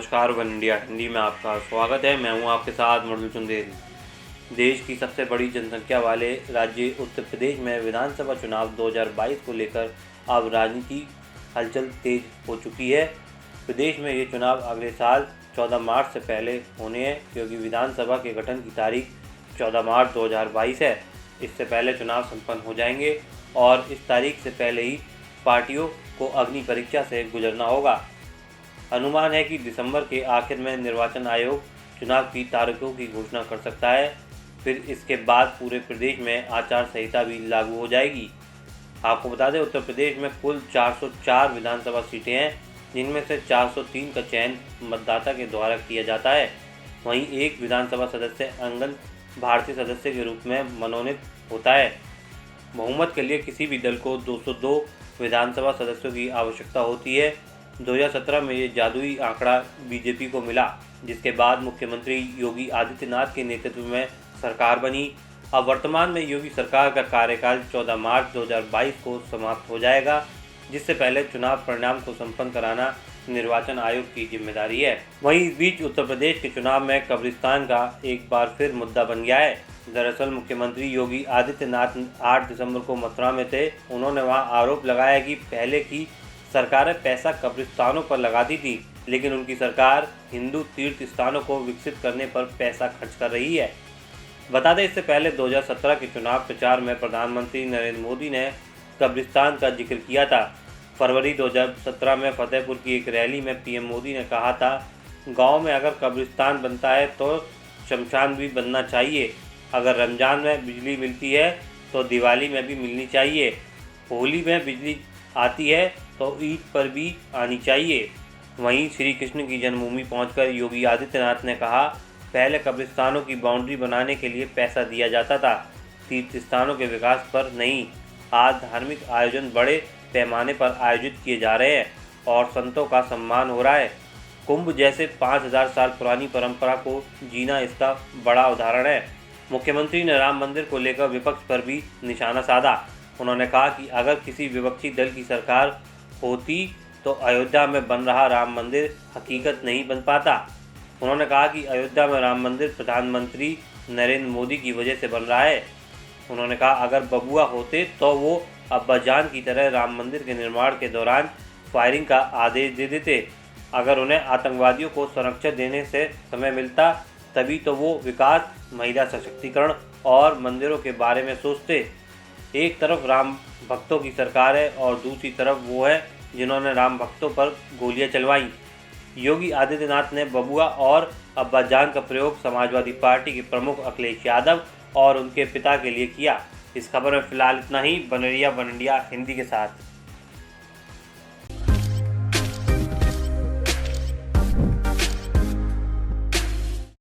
नमस्कार। One India Hindi में आपका स्वागत है। मैं हूं आपके साथ मृदुल चंदेल। देश की सबसे बड़ी जनसंख्या वाले राज्य उत्तर प्रदेश में विधानसभा चुनाव 2022 को लेकर अब राजनीति हलचल तेज हो चुकी है। प्रदेश में ये चुनाव अगले साल 14 मार्च से पहले होने हैं, क्योंकि विधानसभा के गठन की तारीख 14 मार्च 2022 है। इससे पहले चुनाव संपन्न हो जाएंगे और इस तारीख से पहले ही पार्टियों को अग्नि परीक्षा से गुजरना होगा। अनुमान है कि दिसंबर के आखिर में निर्वाचन आयोग चुनाव की तारीखों की घोषणा कर सकता है। फिर इसके बाद पूरे प्रदेश में आचार संहिता भी लागू हो जाएगी। आपको बता दें, उत्तर प्रदेश में कुल 404 विधानसभा सीटें हैं, जिनमें से 403 का चयन मतदाता के द्वारा किया जाता है। वहीं एक विधानसभा सदस्य आंगन भारतीय सदस्य के रूप में मनोनीत होता है। बहुमत के लिए किसी भी दल को 202 विधानसभा सदस्यों की आवश्यकता होती है। 2017 में ये जादुई आंकड़ा बीजेपी को मिला, जिसके बाद मुख्यमंत्री योगी आदित्यनाथ के नेतृत्व में सरकार बनी। अब वर्तमान में योगी सरकार का कार्यकाल 14 मार्च 2022 को समाप्त हो जाएगा, जिससे पहले चुनाव परिणाम को संपन्न कराना निर्वाचन आयोग की जिम्मेदारी है। वहीं इस बीच उत्तर प्रदेश के चुनाव में कब्रिस्तान का एक बार फिर मुद्दा बन गया है। दरअसल मुख्यमंत्री योगी आदित्यनाथ 8 दिसंबर को मथुरा में थे। उन्होंने वहां आरोप लगाया कि पहले की सरकारें पैसा कब्रिस्तानों पर लगाती थी, लेकिन उनकी सरकार हिंदू तीर्थ स्थानों को विकसित करने पर पैसा खर्च कर रही है। बता दें, इससे पहले 2017 के चुनाव प्रचार में प्रधानमंत्री नरेंद्र मोदी ने कब्रिस्तान का जिक्र किया था। फरवरी 2017 में फतेहपुर की एक रैली में पीएम मोदी ने कहा था, गांव में अगर कब्रिस्तान बनता है तो शमशान भी बनना चाहिए। अगर रमज़ान में बिजली मिलती है तो दिवाली में भी मिलनी चाहिए। होली में बिजली आती है तो ईद पर भी आनी चाहिए। वहीं श्री कृष्ण की जन्मभूमि पहुंचकर योगी आदित्यनाथ ने कहा, पहले कब्रिस्तानों की बाउंड्री बनाने के लिए पैसा दिया जाता था, तीर्थ स्थानों के विकास पर नहीं। आज धार्मिक आयोजन बड़े पैमाने पर आयोजित किए जा रहे हैं और संतों का सम्मान हो रहा है। कुंभ जैसे 5000 साल पुरानी परंपरा को जीना इसका बड़ा उदाहरण है। मुख्यमंत्री ने राम मंदिर को लेकर विपक्ष पर भी निशाना साधा। उन्होंने कहा कि अगर किसी विपक्षी दल की सरकार होती तो अयोध्या में बन रहा राम मंदिर हकीकत नहीं बन पाता। उन्होंने कहा कि अयोध्या में राम मंदिर प्रधानमंत्री नरेंद्र मोदी की वजह से बन रहा है। उन्होंने कहा, अगर बबुआ होते तो वो अब्बाजान की तरह राम मंदिर के निर्माण के दौरान फायरिंग का आदेश दे देते। अगर उन्हें आतंकवादियों को संरक्षण देने से समय मिलता तभी तो वो विकास, महिला सशक्तिकरण और मंदिरों के बारे में सोचते। एक तरफ राम भक्तों की सरकार है और दूसरी तरफ वो है जिन्होंने राम भक्तों पर गोलियां चलवाईं। योगी आदित्यनाथ ने बबुआ और अब्बाजान का प्रयोग समाजवादी पार्टी के प्रमुख अखिलेश यादव और उनके पिता के लिए किया। इस खबर में फिलहाल इतना ही। बने रहिए वन इंडिया हिंदी के साथ।